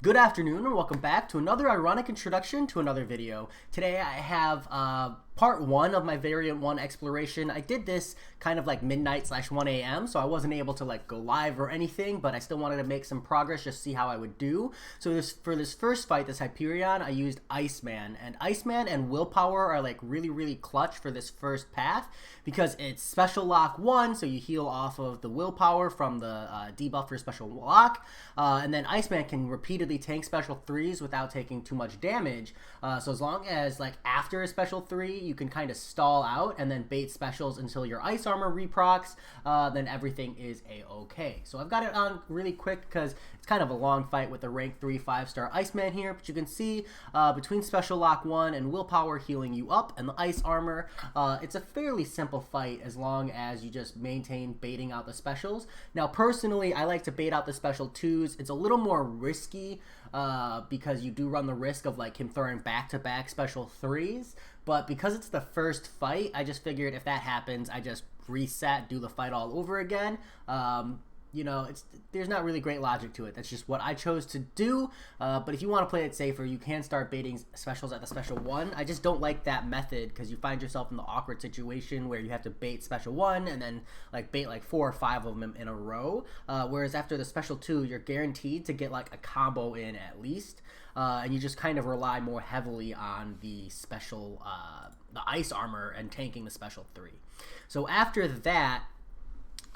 Good afternoon and welcome back to another ironic introduction to another video. Today I have part 1 of my variant 1 exploration. I did this kind of like midnight / 1 a.m. so I wasn't able to like go live or anything, but I still wanted to make some progress, just see how I would do. So for this first fight, this Hyperion, I used Iceman, and Iceman and Willpower are like really clutch for this first path because it's special lock 1, so you heal off of the Willpower from the debuff for special lock, and then Iceman can repeatedly tank special 3s without taking too much damage. So as long as like after a special 3 you can kind of stall out and then bait specials until your ice armor reprocs, then everything is a-okay. So I've got it on really quick because it's kind of a long fight with the rank 3 5-star Iceman here, but you can see between special lock 1 and Willpower healing you up and the ice armor, it's a fairly simple fight as long as you just maintain baiting out the specials. Now personally, I like to bait out the special 2s. It's a little more risky because you do run the risk of like him throwing back-to-back special 3s, but because it's the first fight, I just figured if that happens, I just reset, do the fight all over again. You know, there's not really great logic to it. That's just what I chose to do. But if you want to play it safer, you can start baiting specials at the special 1. I just don't like that method because you find yourself in the awkward situation where you have to bait special 1 and then like bait like 4 or 5 of them in a row. Whereas after the special 2, you're guaranteed to get like a combo in at least. And you just kind of rely more heavily on the special, the ice armor and tanking the special 3. So after that,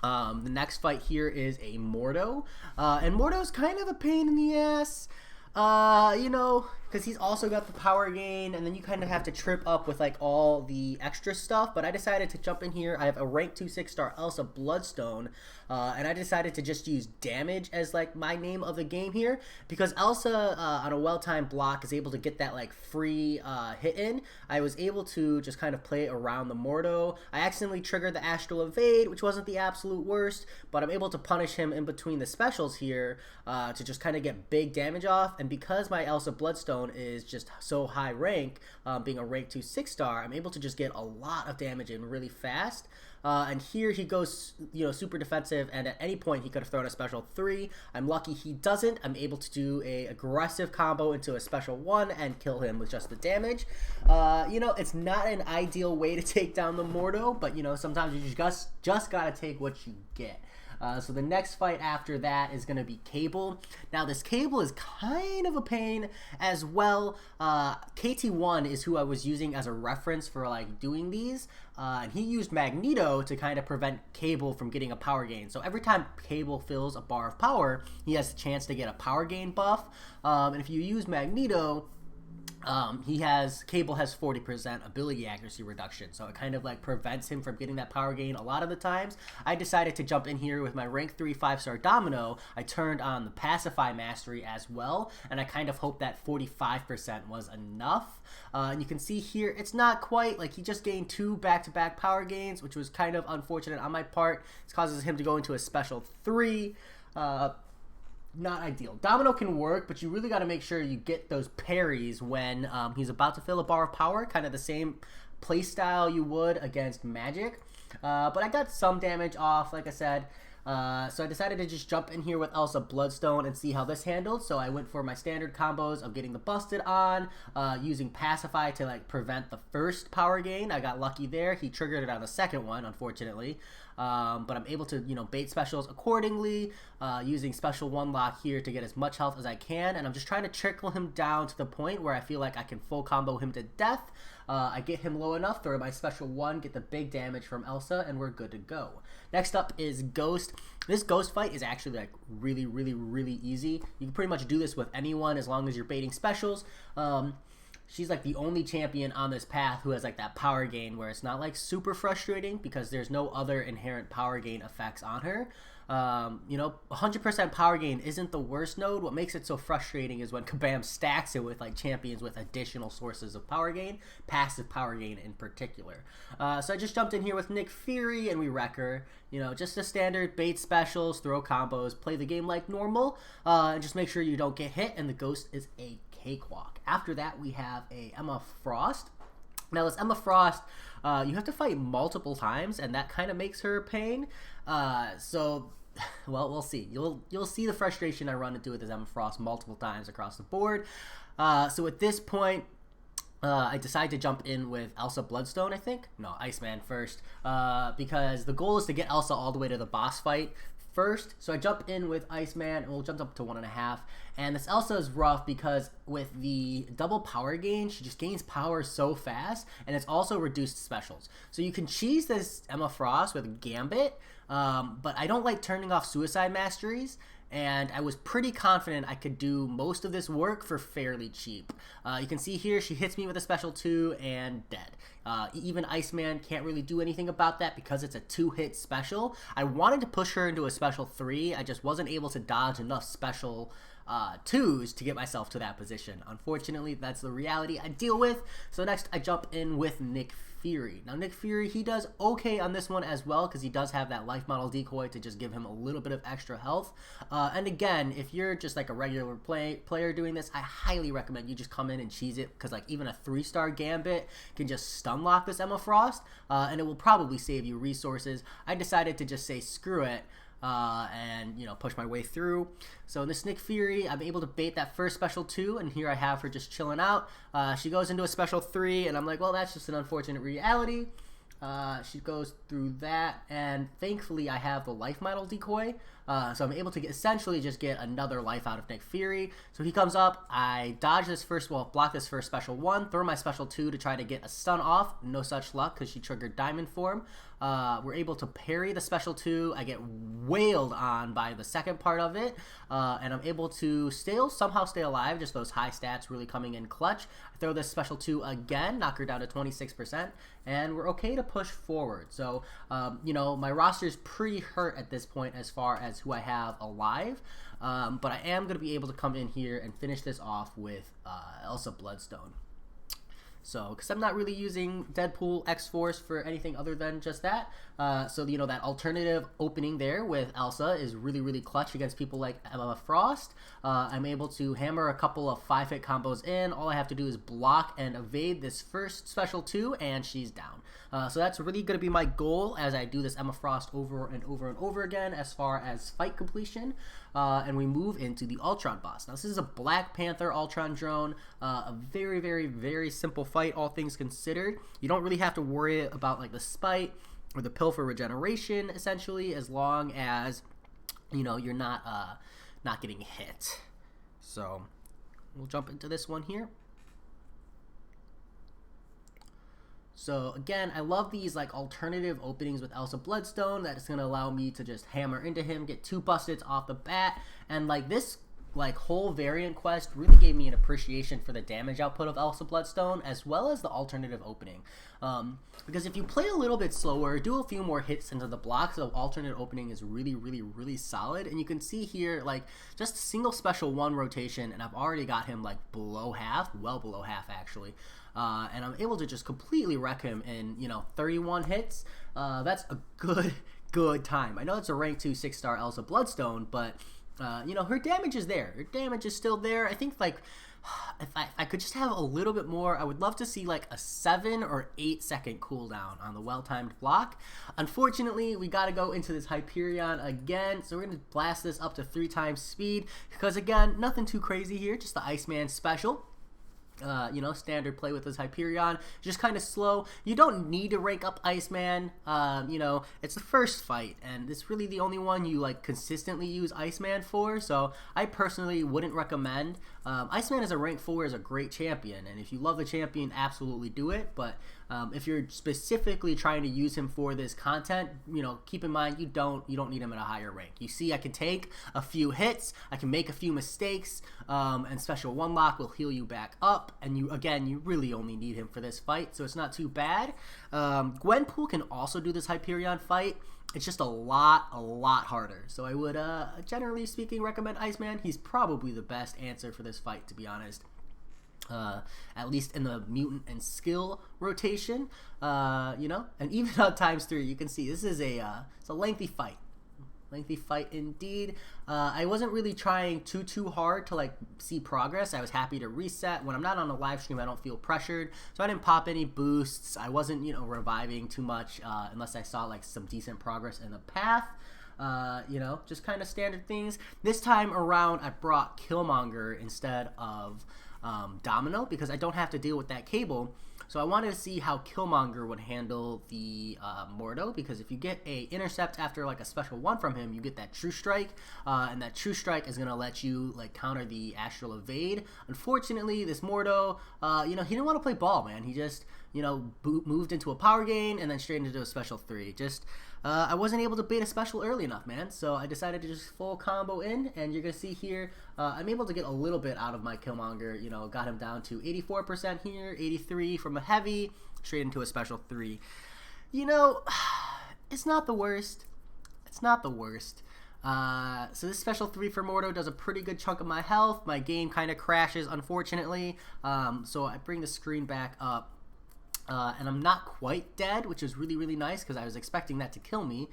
the next fight here is a Mordo, and Mordo's kind of a pain in the ass, you know, because he's also got the power gain, and then you kind of have to trip up with like all the extra stuff. But I decided to jump in here. I have a rank 2 6-star Elsa Bloodstone, and I decided to just use damage as like my name of the game here because Elsa on a well-timed block is able to get that like free hit in. I was able to just kind of play around the Mordo. I accidentally triggered the Astral Evade, which wasn't the absolute worst, but I'm able to punish him in between the specials here to just kind of get big damage off. And because my Elsa Bloodstone is just so high rank, being a rank 2 6-star, I'm able to just get a lot of damage in really fast. And here he goes, you know, super defensive, and at any point he could have thrown a special 3. I'm lucky he doesn't. I'm able to do a aggressive combo into a special 1 and kill him with just the damage. You know, it's not an ideal way to take down the Mordo, but you know, sometimes you just gotta take what you get. So the next fight after that is going to be Cable. Now this Cable is kind of a pain as well. KT1 is who I was using as a reference for like doing these, and he used Magneto to kind of prevent Cable from getting a power gain. So every time Cable fills a bar of power, he has a chance to get a power gain buff, and if you use Magneto, Cable has 40% ability accuracy reduction, so it kind of like prevents him from getting that power gain a lot of the times. I decided to jump in here with my rank 3 5-star Domino. I turned on the Pacify Mastery as well, and I kind of hoped that 45% was enough. And you can see here, it's not quite, like he just gained 2 back-to-back power gains, which was kind of unfortunate on my part. This causes him to go into a special 3. Not ideal. Domino can work, but you really got to make sure you get those parries when he's about to fill a bar of power, kind of the same playstyle you would against Magic. But I got some damage off, like I said. So I decided to just jump in here with Elsa Bloodstone and see how this handled. So I went for my standard combos of getting the Busted on, using Pacify to like prevent the first power gain. I got lucky there. He triggered it on the second one, unfortunately. But I'm able to, you know, bait specials accordingly, using special 1 lock here to get as much health as I can, and I'm just trying to trickle him down to the point where I feel like I can full combo him to death. I get him low enough, throw my special 1, get the big damage from Elsa, and we're good to go. Next up is Ghost. This Ghost fight is actually like really easy. You can pretty much do this with anyone as long as you're baiting specials. She's like the only champion on this path who has like that power gain where it's not like super frustrating because there's no other inherent power gain effects on her. You know, 100% power gain isn't the worst node. What makes it so frustrating is when Kabam stacks it with like champions with additional sources of power gain, passive power gain in particular. So I just jumped in here with Nick Fury and we wreck her. You know, just the standard bait specials, throw combos, play the game like normal, and just make sure you don't get hit, and the Ghost is a cakewalk. After that, we have a Emma Frost. Now this Emma Frost, you have to fight multiple times, and that kind of makes her a pain. So well, we'll see. You'll see the frustration I run into with this Emma Frost multiple times across the board. So at this point, I decided to jump in with Elsa Bloodstone, I think. No, Iceman first, because the goal is to get Elsa all the way to the boss fight first. So I jump in with Iceman, and we'll jump up to 1.5. And this Elsa is rough because with the double power gain, she just gains power so fast, and it's also reduced specials. So you can cheese this Emma Frost with Gambit, but I don't like turning off Suicide Masteries, and I was pretty confident I could do most of this work for fairly cheap. You can see here she hits me with a special 2 and dead. Even Iceman can't really do anything about that because it's a 2-hit special. I wanted to push her into a special 3, I just wasn't able to dodge enough special 2s to get myself to that position. Unfortunately, that's the reality I deal with. So next I jump in with Nick Fury. Now Nick Fury, he does okay on this one as well because he does have that life model decoy to just give him a little bit of extra health. And again, if you're just like a regular player doing this, I highly recommend you just come in and cheese it, because like even a 3-star Gambit can just stun lock this Emma Frost, and it will probably save you resources. I decided to just say screw it, and push my way through. So in this Nick Fury, I'm able to bait that first special 2, and here I have her just chilling out. She goes into a special 3, and I'm like, well, that's just an unfortunate reality. She goes through that, and thankfully I have the life model decoy, so I'm able to essentially just get another life out of Nick Fury. So he comes up, I dodge this first, block this first special 1, throw my special 2 to try to get a stun off. No such luck because she triggered Diamond Form. We're able to parry the special 2. I get wailed on by the second part of it, and I'm able to somehow stay alive. Just those high stats really coming in clutch. I throw this special 2 again, knock her down to 26%, and we're okay to push forward. So, my roster's pretty hurt at this point as far as who I have alive, but I am going to be able to come in here and finish this off with Elsa Bloodstone. So, because I'm not really using Deadpool X-Force for anything other than just that. So, that alternative opening there with Elsa is really, really clutch against people like Emma Frost. I'm able to hammer a couple of 5-hit combos in. All I have to do is block and evade this first special 2, and she's down. So that's really going to be my goal as I do this Emma Frost over and over and over again as far as fight completion. And we move into the Ultron boss. Now, this is a Black Panther Ultron drone. A very, very, very simple fight, all things considered. You don't really have to worry about like the spite or the pill for regeneration, essentially, as long as you're not getting hit. So we'll jump into this one here. So again, I love these like alternative openings with Elsa Bloodstone. That is going to allow me to just hammer into him, get 2 busteds off the bat, and like this whole variant quest really gave me an appreciation for the damage output of Elsa Bloodstone as well as the alternative opening. Because if you play a little bit slower, do a few more hits into the blocks, the alternate opening is really, really, really solid. And you can see here, like, just a single special 1 rotation, and I've already got him like below half, well below half actually. And I'm able to just completely wreck him in 31 hits. That's a good time. I know it's a rank 2 6-star Elsa Bloodstone, but her damage is there. Her damage is still there. I think like if I could just have a little bit more, I would love to see like a 7 or 8 second cooldown on the well-timed block. Unfortunately, we got to go into this Hyperion again, so we're going to blast this up to 3 times speed because again, nothing too crazy here, just the Iceman special. Standard play with this Hyperion, just kind of slow. You don't need to rank up Iceman. It's the first fight, and it's really the only one you like consistently use Iceman for. So I personally wouldn't recommend. Iceman as a rank 4 is a great champion, and if you love the champion, absolutely do it. But if you're specifically trying to use him for this content, keep in mind you don't need him at a higher rank. You see, I can take a few hits, I can make a few mistakes, and special 1 lock will heal you back up. And you really only need him for this fight, so it's not too bad. Gwenpool can also do this Hyperion fight. It's just a lot harder. So I would, generally speaking, recommend Iceman. He's probably the best answer for this fight, to be honest. At least in the mutant and skill rotation, and even on ×3, you can see this is it's a lengthy fight. Lengthy fight indeed. I wasn't really trying too hard to like see progress. I was happy to reset. When I'm not on a live stream, I don't feel pressured, so I didn't pop any boosts. I wasn't reviving too much unless I saw like some decent progress in the path. You know, just kind of standard things. This time around, I brought Killmonger instead of Domino because I don't have to deal with that cable. So I wanted to see how Killmonger would handle the Mordo, because if you get a intercept after like a special 1 from him, you get that True Strike, and that True Strike is gonna let you like counter the Astral Evade. Unfortunately, this Mordo, you know, he didn't want to play ball, man. He just, you know, moved into a power gain and then straight into a special 3. Just I wasn't able to bait a special early enough, man. So I decided to just full combo in, and you're gonna see here I'm able to get a little bit out of my Killmonger. You know, got him down to 84% here, 83 from a heavy, straight into a special 3. You know, it's not the worst. It's not the worst. So this special 3 for Mordo does a pretty good chunk of my health. My game kind of crashes, unfortunately. So I bring the screen back up. And I'm not quite dead, which is really, really nice because I was expecting that to kill me.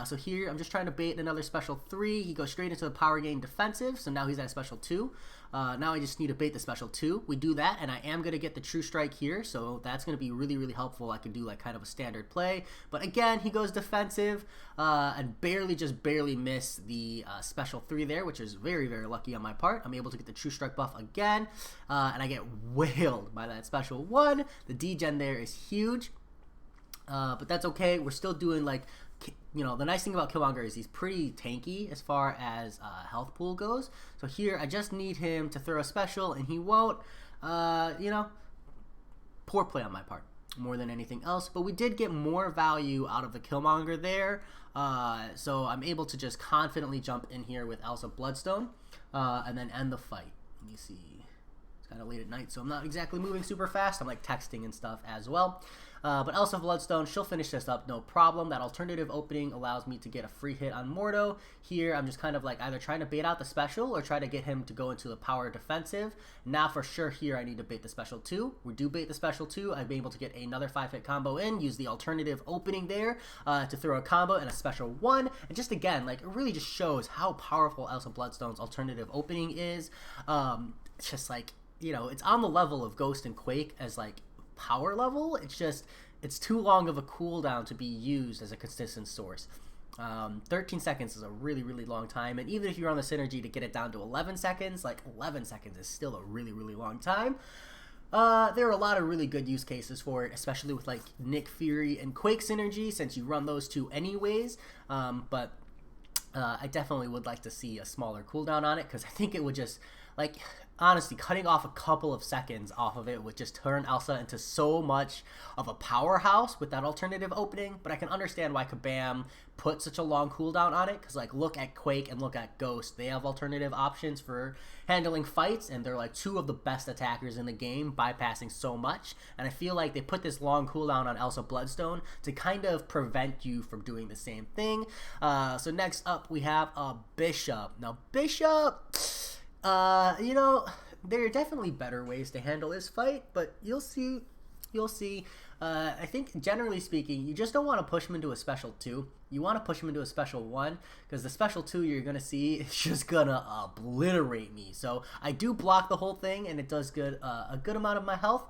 So here, I'm just trying to bait another special 3. He goes straight into the power gain defensive, so now he's at a special 2. Now I just need to bait the special 2. We do that, and I am going to get the True Strike here, so that's going to be really, really helpful. I could do like kind of a standard play. But again, he goes defensive and barely miss the special 3 there, which is very, very lucky on my part. I'm able to get the True Strike buff again, and I get wailed by that special 1. The degen there is huge, but that's okay. We're still doing like, you know, the nice thing about Killmonger is he's pretty tanky as far as health pool goes. So here I just need him to throw a special and he won't. You know, poor play on my part more than anything else. But we did get more value out of the Killmonger there. So I'm able to just confidently jump in here with Elsa Bloodstone and then end the fight. Let me see. It's kind of late at night, so I'm not exactly moving super fast. I'm like texting and stuff as well. But Elsa Bloodstone, she'll finish this up, no problem. That alternative opening allows me to get a free hit on Mordo. Here, I'm just kind of like either trying to bait out the special or try to get him to go into the power defensive. Now, for sure, here I need to bait the special 2. We do bait the special 2. I'm able to get another 5-hit combo in, use the alternative opening there to throw a combo and a special 1. And just again, like, it really just shows how powerful Elsa Bloodstone's alternative opening is. It's just like, you know, it's on the level of Ghost and Quake as like power level. It's just, it's too long of a cooldown to be used as a consistent source. 13 seconds is a really, really long time, and even if you're on the synergy to get it down to 11 seconds, like 11 seconds is still a really, really long time. There are a lot of really good use cases for it, especially with like Nick Fury and Quake synergy, since you run those two anyways. But I definitely would like to see a smaller cooldown on it, because I think it would just, like, honestly, cutting off a couple of seconds off of it would just turn Elsa into so much of a powerhouse with that alternative opening. But I can understand why Kabam put such a long cooldown on it, because, like, look at Quake and look at Ghost. They have alternative options for handling fights, and they're like two of the best attackers in the game, bypassing so much. And I feel like they put this long cooldown on Elsa Bloodstone to kind of prevent you from doing the same thing. So next up we have a Bishop. Now Bishop, you know, there are definitely better ways to handle this fight, but you'll see. I think generally speaking, you just don't want to push him into a special 2. You want to push him into a special 1, because the special 2 you're going to see is just going to obliterate me. So I do block the whole thing, and it does good a good amount of my health.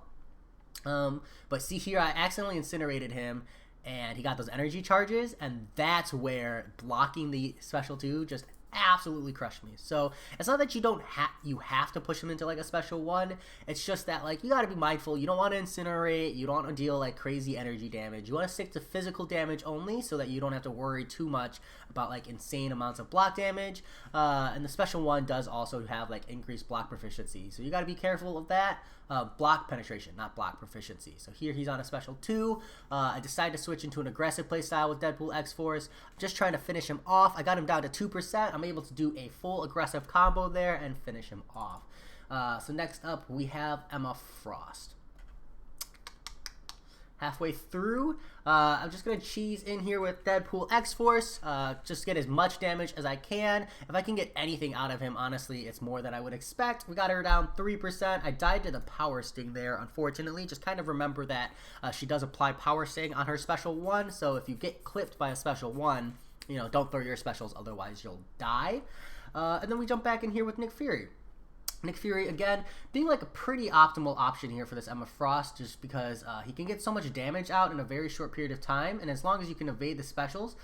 But see here, I accidentally incinerated him, and he got those energy charges, and that's where blocking the special 2 just absolutely crushed me. So it's not that you have to push him into like a special 1. It's just that, like, you got to be mindful. You don't want to incinerate. You don't want to deal like crazy energy damage. You want to stick to physical damage only, so that you don't have to worry too much about like insane amounts of block damage. And the special 1 does also have like increased block proficiency, so you got to be careful of that. Block penetration, not block proficiency. So here he's on a special 2. I decided to switch into an aggressive playstyle with Deadpool X-Force. I'm just trying to finish him off. I got him down to 2%. I'm able to do a full aggressive combo there and finish him off. So next up we have Emma Frost. Halfway through, I'm just going to cheese in here with Deadpool X-Force, just get as much damage as I can. If I can get anything out of him, honestly, it's more than I would expect. We got her down 3%. I died to the Power Sting there, unfortunately. Just kind of remember that she does apply Power Sting on her special 1, so if you get clipped by a special 1, you know, don't throw your specials, otherwise you'll die. And then we jump back in here with Nick Fury. Nick Fury, again, being like a pretty optimal option here for this Emma Frost, just because he can get so much damage out in a very short period of time, and as long as you can evade the specials,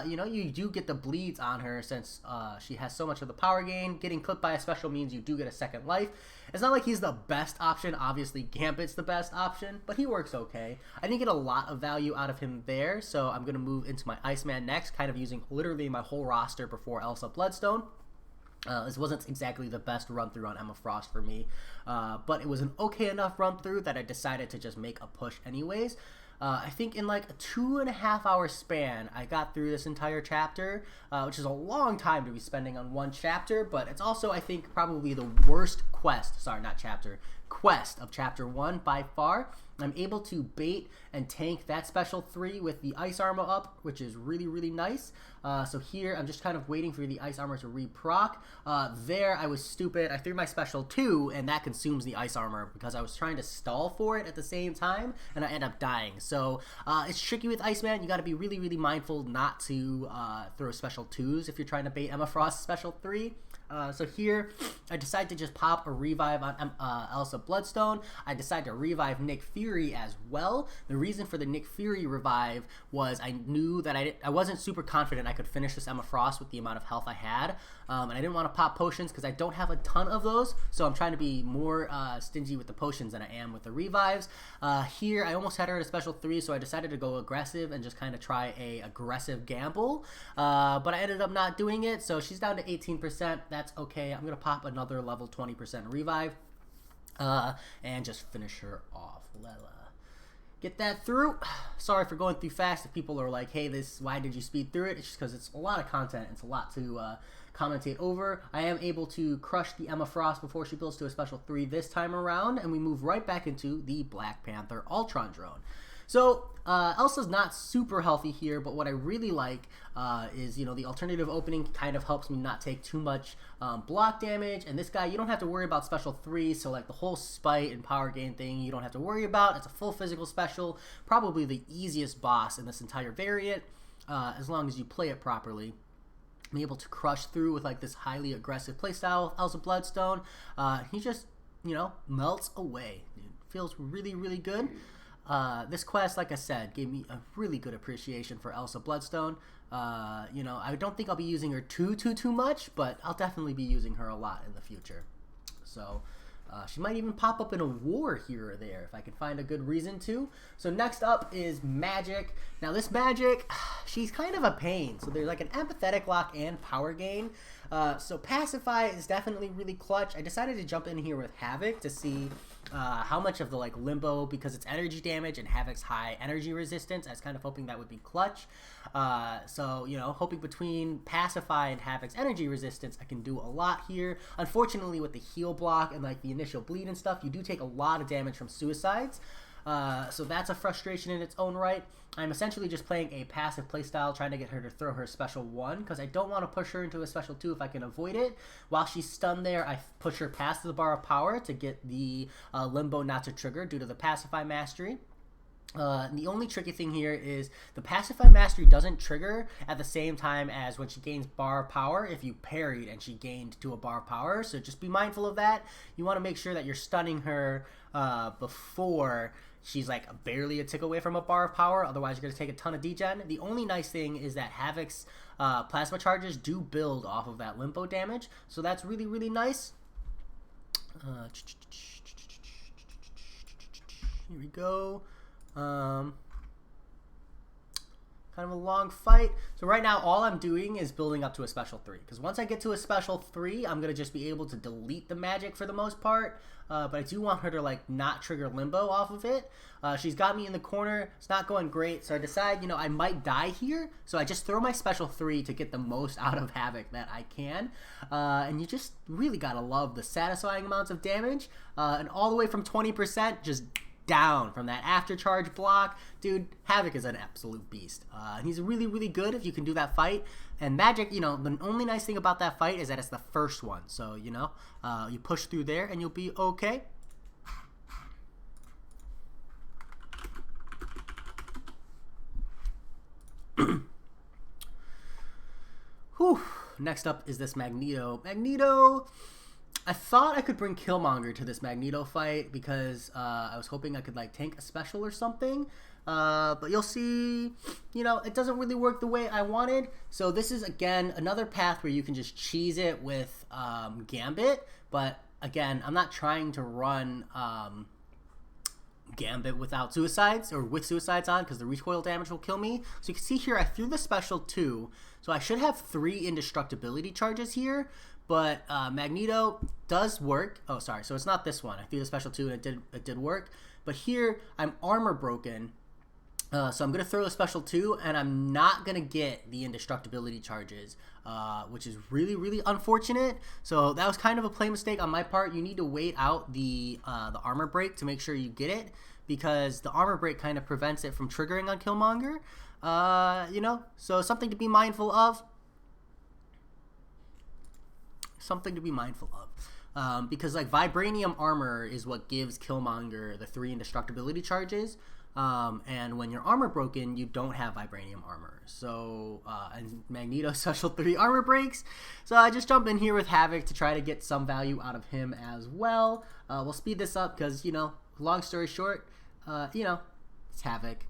you know, you do get the bleeds on her since she has so much of the power gain. Getting clipped by a special means you do get a second life. It's not like he's the best option. Obviously, Gambit's the best option, but he works okay. I didn't get a lot of value out of him there, so I'm going to move into my Iceman next, kind of using literally my whole roster before Elsa Bloodstone. This wasn't exactly the best run-through on Emma Frost for me, but it was an okay enough run-through that I decided to just make a push anyways. I think in like a 2.5 hour span, I got through this entire chapter, which is a long time to be spending on one chapter, but it's also, I think, probably the worst quest of chapter 1 by far. I'm able to bait and tank that special 3 with the ice armor up, which is really, really nice. So here, I'm just kind of waiting for the ice armor to re-proc. There, I was stupid. I threw my special 2, and that consumes the ice armor because I was trying to stall for it at the same time, and I end up dying. So it's tricky with Iceman. You got to be really, really mindful not to throw special 2s if you're trying to bait Emma Frost's special 3. So here, I decide to just pop a revive on Elsa Bloodstone. I decide to revive Nick Fury as well. The reason for the Nick Fury revive was I knew that I wasn't super confident I could finish this Emma Frost with the amount of health I had. And I didn't want to pop potions because I don't have a ton of those. So I'm trying to be more stingy with the potions than I am with the revives. Here, I almost had her at a special 3, so I decided to go aggressive and just kind of try a aggressive gamble. But I ended up not doing it, so she's down to 18%. That's okay. I'm going to pop another level 20% revive and just finish her off. Get that through. Sorry for going through fast. If people are like, hey, why did you speed through it? It's just because it's a lot of content. It's a lot to commentate over. I am able to crush the Emma Frost before she builds to a special 3 this time around, and we move right back into the Black Panther Ultron drone. So Elsa's not super healthy here, but what I really like is, you know, the alternative opening kind of helps me not take too much block damage. And this guy, you don't have to worry about special 3, so like the whole spite and power gain thing, you don't have to worry about. It's a full physical special, probably the easiest boss in this entire variant, as long as you play it properly. I'm able to crush through with like this highly aggressive playstyle with Elsa Bloodstone. He just, you know, melts away. Dude, feels really, really good. This quest, like I said, gave me a really good appreciation for Elsa Bloodstone. You know, I don't think I'll be using her too much, but I'll definitely be using her a lot in the future. So she might even pop up in a war here or there if I can find a good reason to. So next up is Magik. Now this Magik, she's kind of a pain. So there's like an empathetic lock and power gain. So Pacify is definitely really clutch. I decided to jump in here with Havoc to see how much of the like limbo, because it's energy damage and Havoc's high energy resistance. I was kind of hoping that would be clutch. So, you know, hoping between Pacify and Havoc's energy resistance, I can do a lot here. Unfortunately, with the heal block and like the initial bleed and stuff, you do take a lot of damage from suicides. So that's a frustration in its own right. I'm essentially just playing a passive playstyle, trying to get her to throw her special 1, because I don't want to push her into a special 2 if I can avoid it. While she's stunned there, I push her past the bar of power to get the limbo not to trigger due to the Pacify Mastery. The only tricky thing here is the Pacify Mastery doesn't trigger at the same time as when she gains bar of power if you parried and she gained to a bar of power, so just be mindful of that. You want to make sure that you're stunning her before she's like barely a tick away from a bar of power, otherwise you're going to take a ton of degen. The only nice thing is that Havoc's plasma charges do build off of that limbo damage, so that's really, really nice. Here we go. Kind of a long fight. So right now all I'm doing is building up to a special 3, because once I get to a special 3 I'm gonna just be able to delete the Magik for the most part, but I do want her to like not trigger limbo off of it. She's got me in the corner. It's not going great, so I decide, you know, I might die here, so I just throw my special 3 to get the most out of Havoc that I can. And you just really gotta love the satisfying amounts of damage, and all the way from 20% just down from that after charge block. Dude, Havoc is an absolute beast. And he's really, really good if you can do that fight. And Magik, you know, the only nice thing about that fight is that it's the first one. So, you know, you push through there and you'll be okay. Whew. Next up is this Magneto. Magneto, I thought I could bring Killmonger to this Magneto fight because I was hoping I could like tank a special or something. But you'll see, you know, it doesn't really work the way I wanted. So this is, again, another path where you can just cheese it with Gambit. But, again, I'm not trying to run Gambit without suicides or with suicides on because the recoil damage will kill me. So you can see here I threw the special 2. So I should have 3 indestructibility charges here. But Magneto does work. Oh, sorry. So it's not this one. I threw the special 2 and it did work. But here I'm armor broken. So I'm going to throw a special 2, and I'm not going to get the indestructibility charges, which is really, really unfortunate. So that was kind of a play mistake on my part. You need to wait out the armor break to make sure you get it, because the armor break kind of prevents it from triggering on Killmonger. You know, so something to be mindful of. Something to be mindful of. Because like vibranium armor is what gives Killmonger the 3 indestructibility charges. And when your armor broken, you don't have vibranium armor. So, and Magneto special 3 armor breaks. So I just jump in here with Havoc to try to get some value out of him as well. We'll speed this up because, you know, long story short, you know, it's Havoc.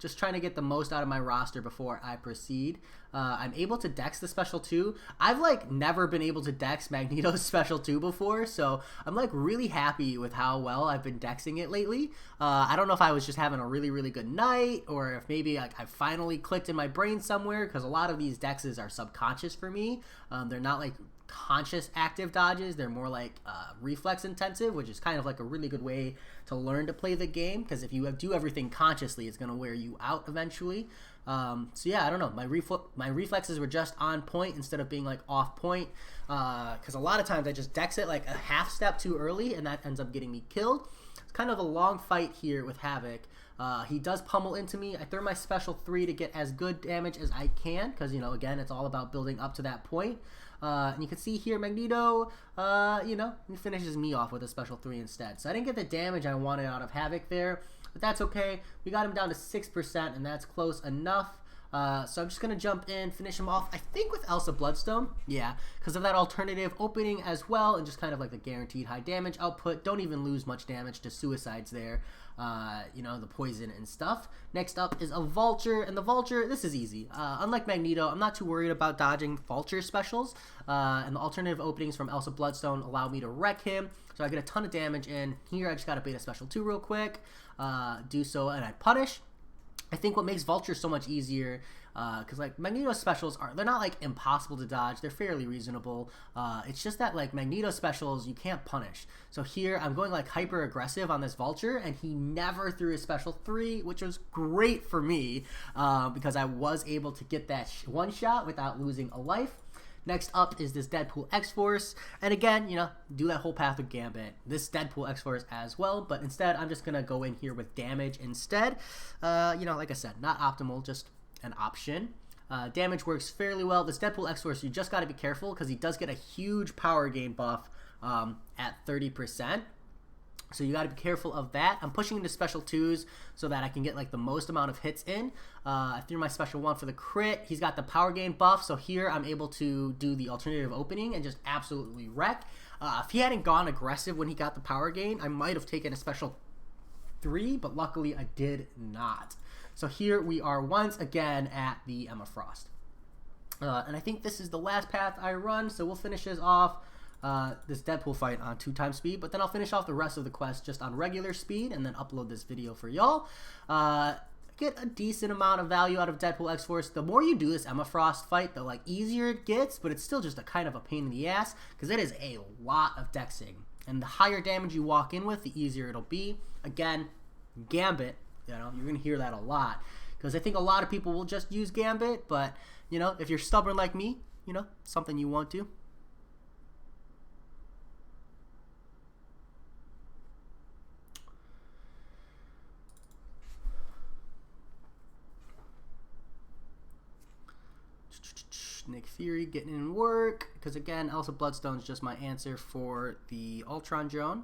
Just trying to get the most out of my roster before I proceed. I'm able to dex the special 2. I've like never been able to dex Magneto's special 2 before, so I'm like really happy with how well I've been dexing it lately. I don't know if I was just having a really, really good night, or if maybe like I finally clicked in my brain somewhere, because a lot of these dexes are subconscious for me. They're not like conscious active dodges. They're more like reflex intensive, which is kind of like a really good way to learn to play the game, because if you do everything consciously, it's going to wear you out eventually. So yeah, I don't know, my reflexes were just on point instead of being like off point, because a lot of times I just dex it like a half step too early, and that ends up getting me killed. It's kind of a long fight here with Havoc. He does pummel into me. I throw my special 3 to get as good damage as I can, because, you know, again, it's all about building up to that point. And you can see here Magneto, you know, he finishes me off with a special 3 instead. So I didn't get the damage I wanted out of Havoc there, but that's okay. We got him down to 6%, and that's close enough. So I'm just going to jump in, finish him off, I think with Elsa Bloodstone. Yeah, because of that alternative opening as well, and just kind of like the guaranteed high damage output. Don't even lose much damage to suicides there. You know, the poison and stuff. Next up is a Vulture, and the Vulture, this is easy. Unlike Magneto, I'm not too worried about dodging Vulture specials, and the alternative openings from Elsa Bloodstone allow me to wreck him, so I get a ton of damage in. Here, I just got to bait a special 2 real quick, do so, and I punish. I think what makes Vulture so much easier, because like Magneto specials they're not like impossible to dodge, they're fairly reasonable. It's just that like Magneto specials you can't punish. So here I'm going like hyper aggressive on this Vulture, and he never threw a special 3, which was great for me, because I was able to get that one shot without losing a life. Next up is this Deadpool X-Force, and again, you know, do that whole path of Gambit. This Deadpool X-Force as well, but instead I'm just going to go in here with damage instead. You know, like I said, not optimal, just an option. Damage works fairly well. This Deadpool X-Force, you just got to be careful, because he does get a huge power gain buff at 30%. So you got to be careful of that. I'm pushing into special 2s so that I can get like the most amount of hits in. I threw my special 1 for the crit. He's got the power gain buff, so here I'm able to do the alternative opening and just absolutely wreck. If he hadn't gone aggressive when he got the power gain, I might have taken a special 3, but luckily I did not. So here we are once again at the Emma Frost. And I think this is the last path I run, so we'll finish this off. This Deadpool fight on 2x speed, but then I'll finish off the rest of the quest just on regular speed and then upload this video for y'all. Get a decent amount of value out of Deadpool X-Force. The more you do this Emma Frost fight, the like easier it gets, but it's still just a kind of a pain in the ass, because it is a lot of dexing. And the higher damage you walk in with, the easier it'll be. Again, Gambit, you know, you're going to hear that a lot, because I think a lot of people will just use Gambit, but, you know, if you're stubborn like me, you know, something you won't do. Nick Fury getting in work, because again, Elsa Bloodstone's just my answer for the Ultron drone.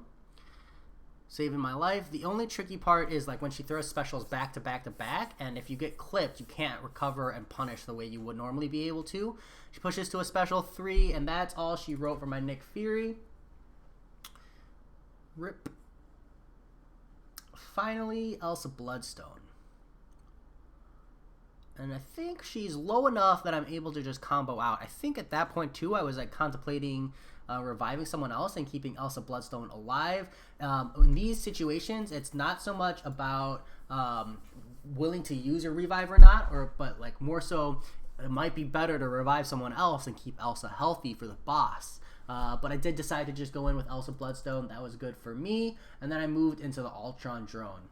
Saving my life. The only tricky part is like when she throws specials back to back to back, and if you get clipped, you can't recover and punish the way you would normally be able to. She pushes to a special 3, and that's all she wrote for my Nick Fury. Rip. Finally, Elsa Bloodstone. And I think she's low enough that I'm able to just combo out. I think at that point, too, I was like contemplating reviving someone else and keeping Elsa Bloodstone alive. In these situations, it's not so much about willing to use a revive or not, but like more so, it might be better to revive someone else and keep Elsa healthy for the boss. But I did decide to just go in with Elsa Bloodstone. That was good for me. And then I moved into the Ultron Drone.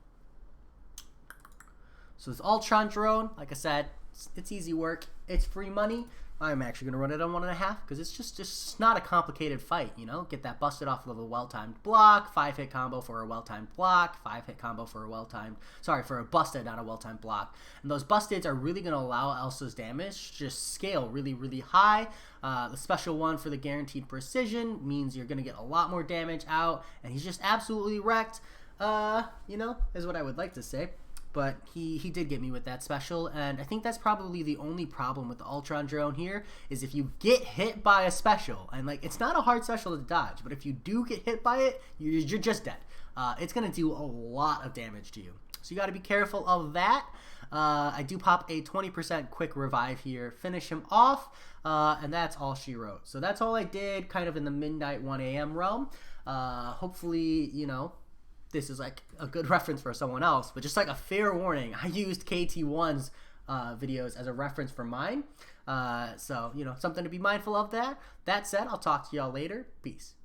So this Ultron Drone, like I said, it's easy work. It's free money. I'm actually going to run it on 1.5 because it's just not a complicated fight, you know? Get that busted off of a well-timed block, 5-hit combo for a well-timed block, 5-hit combo for a for a busted, not a well-timed block. And those busteds are really going to allow Elsa's damage to just scale really, really high. The special one for the guaranteed precision means you're going to get a lot more damage out, and he's just absolutely wrecked, you know, is what I would like to say. But he did get me with that special, and I think that's probably the only problem with the Ultron Drone here, is if you get hit by a special, and like, it's not a hard special to dodge, but if you do get hit by it, you're just dead. It's going to do a lot of damage to you. So you got to be careful of that. I do pop a 20% quick revive here, finish him off, and that's all she wrote. So that's all I did kind of in the midnight 1 a.m. realm. Hopefully, you know, this is like a good reference for someone else, but just like a fair warning, I used KT1's videos as a reference for mine. So, you know, something to be mindful of that. That said, I'll talk to y'all later. Peace.